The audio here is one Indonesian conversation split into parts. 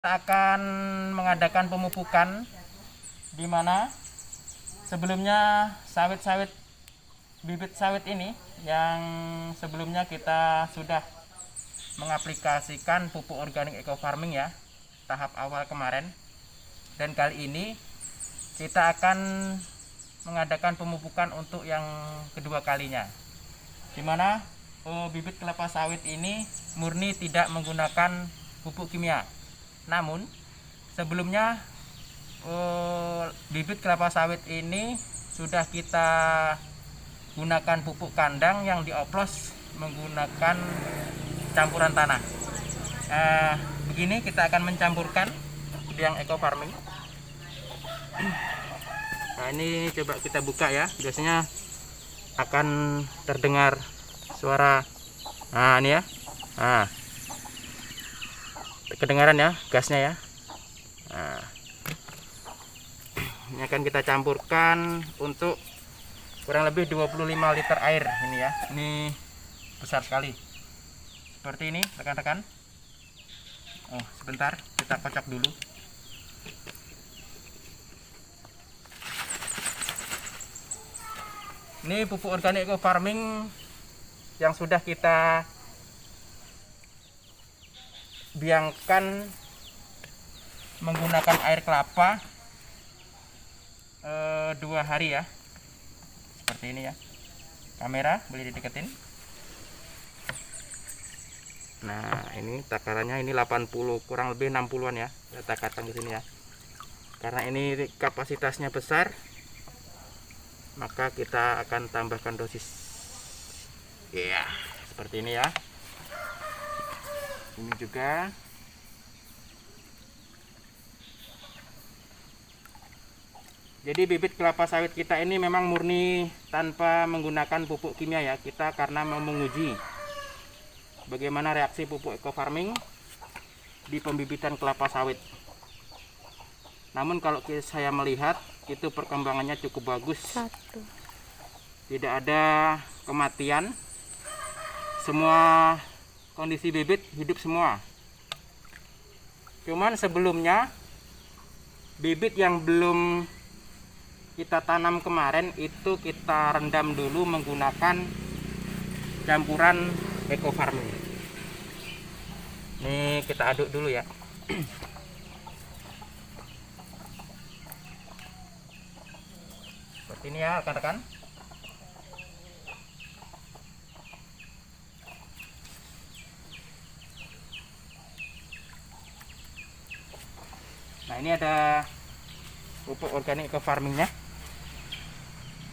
Kita akan mengadakan pemupukan di mana sebelumnya bibit sawit ini yang sebelumnya kita sudah mengaplikasikan pupuk organik eco farming ya, tahap awal kemarin, dan kali ini kita akan mengadakan pemupukan untuk yang kedua kalinya, di mana bibit kelapa sawit ini murni tidak menggunakan pupuk kimia. Namun sebelumnya bibit kelapa sawit ini sudah kita gunakan pupuk kandang yang dioplos menggunakan campuran tanah. Begini kita akan mencampurkan yang eco farming. Nah, ini coba kita buka ya, biasanya akan terdengar suara. Nah, ini ya. Nah, kedengaran ya gasnya ya. Nah, ini akan kita campurkan untuk kurang lebih 25 liter air ini ya. Ini besar sekali. Seperti ini rekan-rekan. Oh, sebentar kita kocok dulu. Ini pupuk organik eco farming yang sudah kita biangkan menggunakan air kelapa 2 hari ya, seperti ini ya. Kamera boleh dideketin. Nah, ini takarannya ini 80 kurang lebih 60-an ya, kata-kata di sini ya. Karena ini kapasitasnya besar, maka kita akan tambahkan dosis ya, seperti ini ya. Ini juga jadi bibit kelapa sawit kita ini memang murni tanpa menggunakan pupuk kimia ya, kita karena mau menguji bagaimana reaksi pupuk eco farming di pembibitan kelapa sawit. Namun kalau saya melihat itu perkembangannya cukup bagus, tidak ada kematian, semua kondisi bibit hidup semua. Cuman sebelumnya bibit yang belum kita tanam kemarin itu kita rendam dulu menggunakan campuran eco farming. Ini kita aduk dulu ya. Seperti ini ya rekan-rekan. Nah, ini ada pupuk organik eco farmingnya.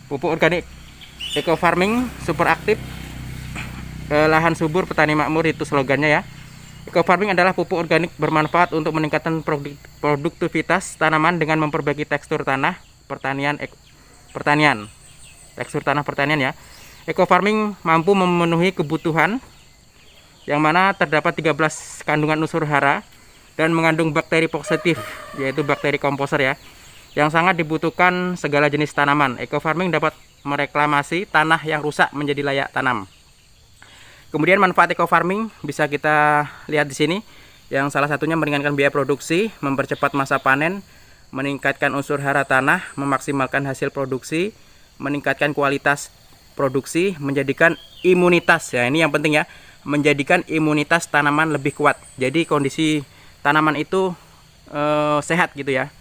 Pupuk organik eco farming super aktif, lahan subur petani makmur, itu slogannya ya. Eco farming adalah pupuk organik bermanfaat untuk meningkatkan produktivitas tanaman dengan memperbaiki tekstur tanah pertanian. Tekstur tanah pertanian ya. Eco farming mampu memenuhi kebutuhan yang mana terdapat 13 kandungan unsur hara dan mengandung bakteri positif, yaitu bakteri komposer ya, yang sangat dibutuhkan segala jenis tanaman. Eco farming dapat mereklamasi tanah yang rusak menjadi layak tanam. Kemudian manfaat eco farming bisa kita lihat di sini, yang salah satunya meringankan biaya produksi, mempercepat masa panen, meningkatkan unsur hara tanah, memaksimalkan hasil produksi, meningkatkan kualitas produksi, menjadikan imunitas ya, ini yang penting ya, menjadikan imunitas tanaman lebih kuat. Jadi kondisi tanaman itu sehat gitu ya.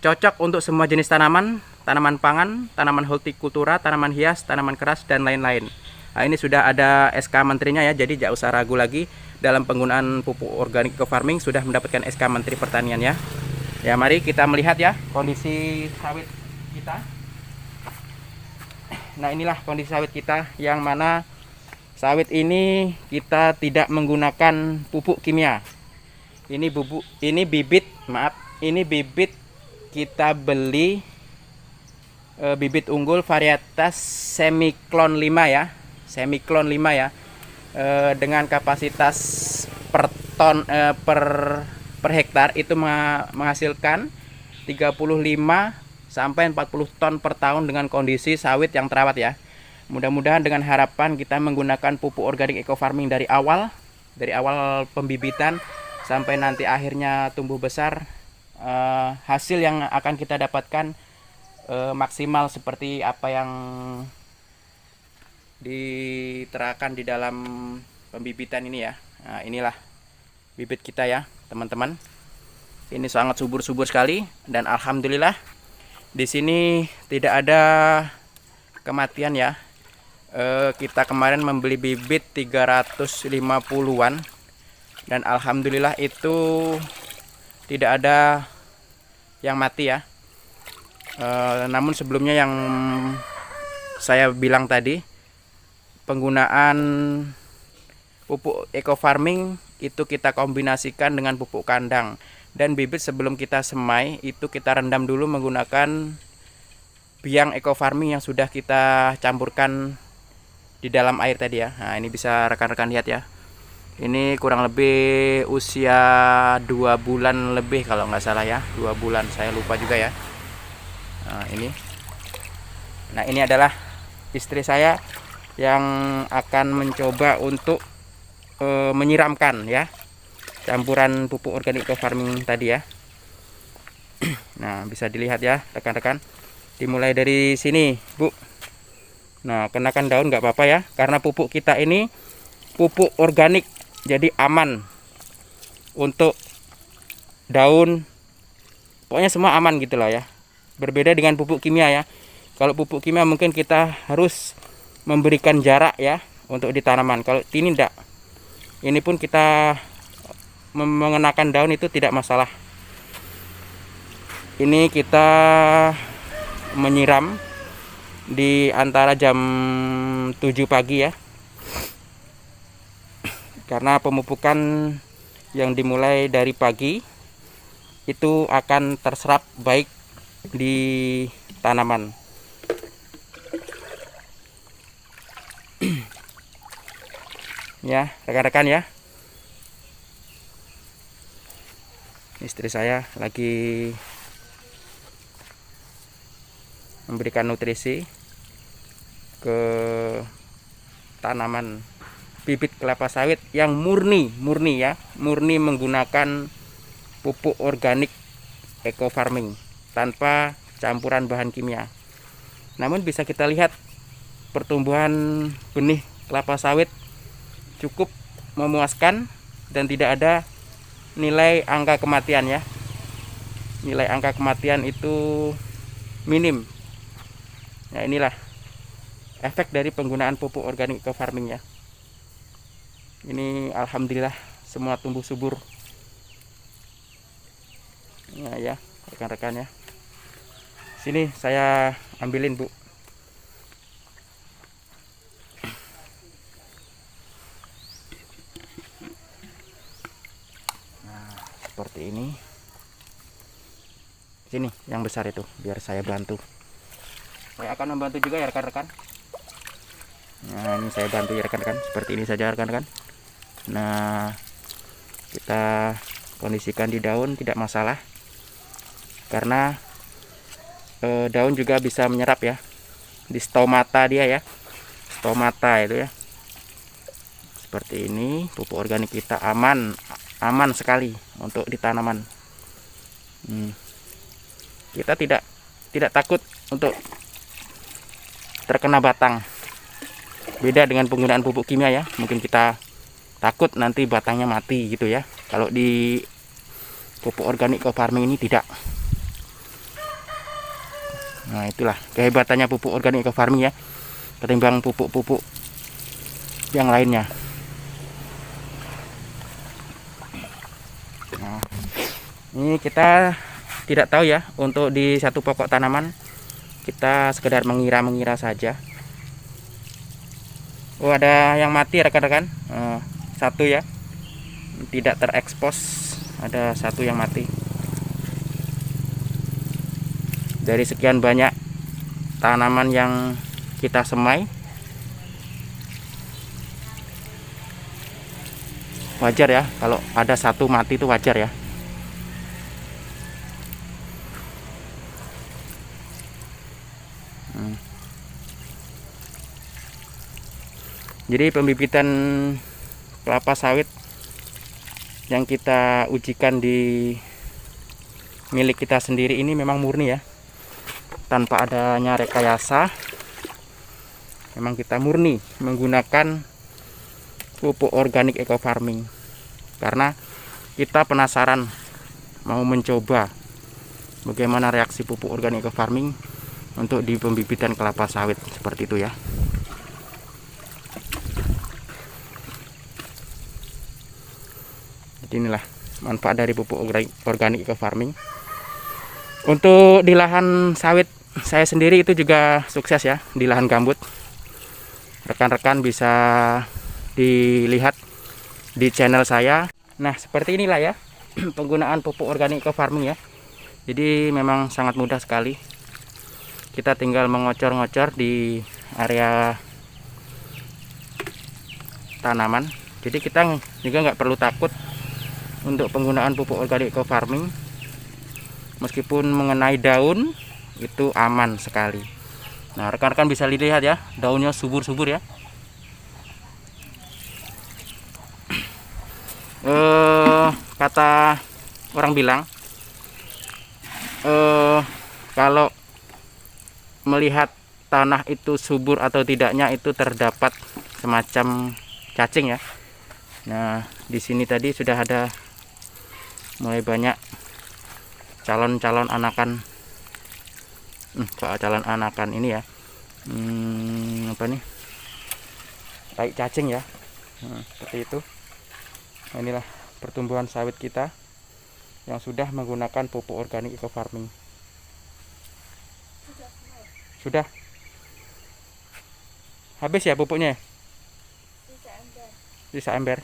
Cocok untuk semua jenis tanaman, tanaman pangan, tanaman hortikultura, tanaman hias, tanaman keras, dan lain-lain. Nah, ini sudah ada SK menterinya ya, jadi tidak usah ragu lagi dalam penggunaan pupuk organik eco farming, sudah mendapatkan SK Menteri Pertanian ya. Ya, mari kita melihat ya kondisi sawit kita. Nah, inilah kondisi sawit kita, yang mana sawit ini kita tidak menggunakan pupuk kimia. Ini bibit kita beli bibit unggul varietas Semiklon 5 ya. Semiklon 5 ya. Dengan kapasitas per ton per hektar itu menghasilkan 35 sampai 40 ton per tahun dengan kondisi sawit yang terawat ya. Mudah-mudahan dengan harapan kita menggunakan pupuk organik eco farming dari awal pembibitan sampai nanti akhirnya tumbuh besar, hasil yang akan kita dapatkan maksimal seperti apa yang diterapkan di dalam pembibitan ini ya. Nah, inilah bibit kita ya teman-teman. Ini sangat subur-subur sekali dan alhamdulillah di sini tidak ada kematian ya. Kita kemarin membeli bibit 350-an dan alhamdulillah itu tidak ada yang mati ya. Namun sebelumnya yang saya bilang tadi, penggunaan pupuk eco farming itu kita kombinasikan dengan pupuk kandang, dan bibit sebelum kita semai itu kita rendam dulu menggunakan biang eco farming yang sudah kita campurkan di dalam air tadi ya. Nah, ini bisa rekan-rekan lihat ya. Ini kurang lebih usia 2 bulan lebih kalau nggak salah ya, 2 bulan, saya lupa juga ya. Nah ini adalah istri saya yang akan mencoba untuk menyiramkan ya campuran pupuk organik eco farming tadi ya. Nah bisa dilihat ya rekan-rekan, dimulai dari sini Bu. Nah kenakan daun nggak apa-apa ya, karena pupuk kita ini pupuk organik, jadi aman untuk daun, pokoknya semua aman gitu lah ya. Berbeda dengan pupuk kimia ya. Kalau pupuk kimia mungkin kita harus memberikan jarak ya untuk di tanaman. Kalau ini tidak, ini pun kita mengenakan daun itu tidak masalah. Ini kita menyiram di antara jam 7 pagi ya, karena pemupukan yang dimulai dari pagi itu akan terserap baik di tanaman. Ya rekan-rekan ya, istri saya lagi memberikan nutrisi ke tanaman bibit kelapa sawit yang murni ya, murni menggunakan pupuk organik eco farming tanpa campuran bahan kimia. Namun bisa kita lihat pertumbuhan benih kelapa sawit cukup memuaskan dan tidak ada nilai angka kematian ya. Nilai angka kematian itu minim. Nah inilah efek dari penggunaan pupuk organik eco farming ya. Ini alhamdulillah semua tumbuh subur. Nah ya rekan-rekan ya. Sini saya ambilin Bu. Nah seperti ini. Sini yang besar itu biar saya bantu. Saya akan membantu juga ya rekan-rekan. Nah ini saya bantu ya rekan-rekan, seperti ini saja rekan-rekan. Nah kita kondisikan di daun tidak masalah, karena daun juga bisa menyerap ya di stomata dia ya, stomata itu ya. Seperti ini pupuk organik kita aman sekali untuk di tanaman. Kita tidak takut untuk terkena batang. Beda dengan penggunaan pupuk kimia ya, mungkin kita takut nanti batangnya mati gitu ya. Kalau di pupuk organik eco farming ini tidak. Nah itulah kehebatannya pupuk organik eco farming ya, ketimbang pupuk-pupuk yang lainnya. Nah, ini kita tidak tahu ya, untuk di satu pokok tanaman kita sekedar mengira-mengira saja. Oh ada yang mati rekan-rekan, satu ya, tidak terekspos, ada satu yang mati. Dari sekian banyak tanaman yang kita semai, wajar ya kalau ada satu mati, itu wajar ya. Jadi pembibitan kelapa sawit yang kita ujikan di milik kita sendiri ini memang murni ya, tanpa adanya rekayasa. Memang kita murni menggunakan pupuk organik eco farming karena kita penasaran mau mencoba bagaimana reaksi pupuk organik eco farming untuk di pembibitan kelapa sawit seperti itu ya. Jadi inilah manfaat dari pupuk organik eco farming. Untuk di lahan sawit saya sendiri itu juga sukses ya, di lahan gambut. Rekan-rekan bisa dilihat di channel saya. Nah, seperti inilah ya penggunaan pupuk organik eco farming ya. Jadi memang sangat mudah sekali. Kita tinggal mengocor-ngocor di area tanaman. Jadi kita juga nggak perlu takut untuk penggunaan pupuk organik eco farming. Meskipun mengenai daun itu aman sekali. Nah, rekan-rekan bisa lihat ya, daunnya subur-subur ya. Kata orang bilang kalau melihat tanah itu subur atau tidaknya itu terdapat semacam cacing ya. Nah, di sini tadi sudah ada mulai banyak calon-calon anakan, calon anakan ini ya, apa nih, tai cacing ya. Seperti itu. Nah, inilah pertumbuhan sawit kita yang sudah menggunakan pupuk organik eco farming. Sudah habis ya pupuknya, sisa ember.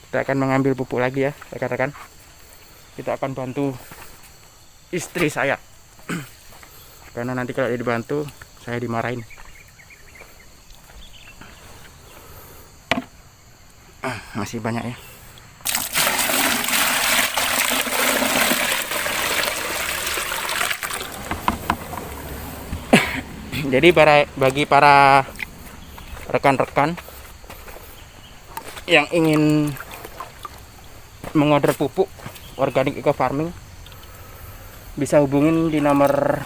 Kita akan mengambil pupuk lagi ya rekan-rekan. Kita akan bantu istri saya karena nanti kalau dibantu saya dimarahin. Masih banyak ya. Jadi bagi para rekan-rekan yang ingin mengorder pupuk organik eco farming, bisa hubungin di nomor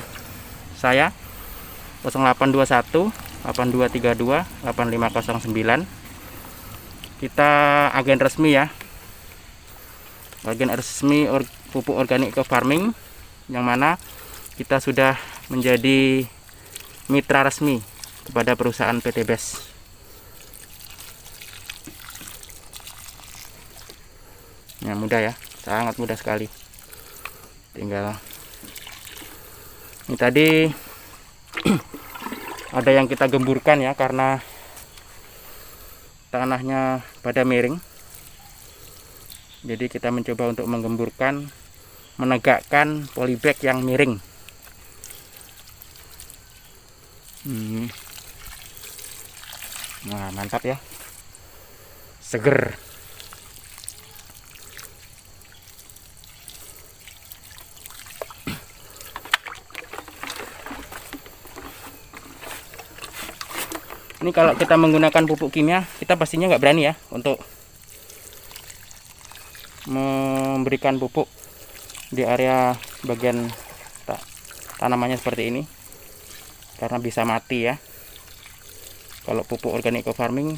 saya 0821 8232 8509. Kita agen resmi ya, agen resmi pupuk organik eco farming, yang mana kita sudah menjadi mitra resmi kepada perusahaan PT BES. Ya, mudah ya, sangat mudah sekali. Tinggal ini tadi ada yang kita gemburkan ya, karena tanahnya pada miring. Jadi kita mencoba untuk menggemburkan, menegakkan polybag yang miring. Nah, mantap ya, seger. Ini kalau kita menggunakan pupuk kimia, kita pastinya nggak berani ya untuk memberikan pupuk di area bagian tanamannya seperti ini, karena bisa mati ya. Kalau pupuk organik eco farming,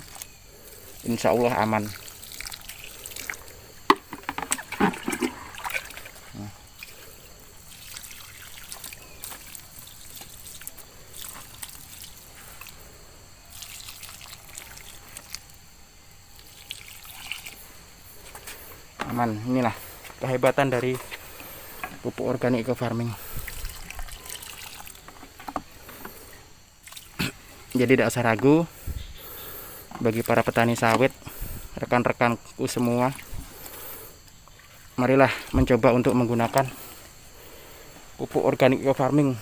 insya Allah aman. Aman. Inilah kehebatan dari pupuk organik eco farming. Jadi tidak usah ragu bagi para petani sawit, rekan-rekanku semua, marilah mencoba untuk menggunakan pupuk organik eco farming.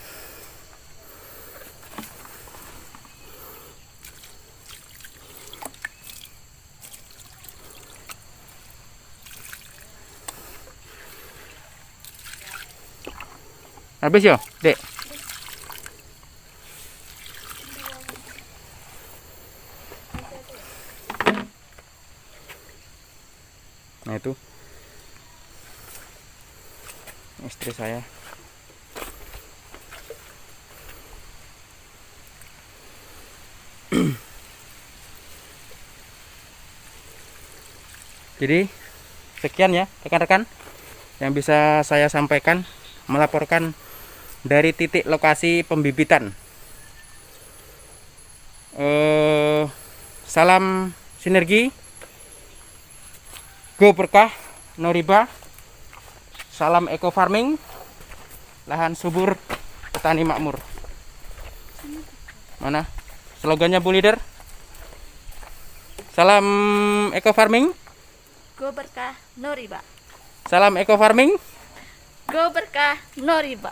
Habis ya, Dek? Nah itu istri saya. Jadi sekian ya rekan-rekan yang bisa saya sampaikan, melaporkan dari titik lokasi pembibitan. Salam sinergi, go berkah, no riba, salam eco farming, lahan subur, petani makmur. Mana slogannya Bu Leader? Salam eco farming, Go berkah, no riba. salam eco farming. Go berkah, no riba.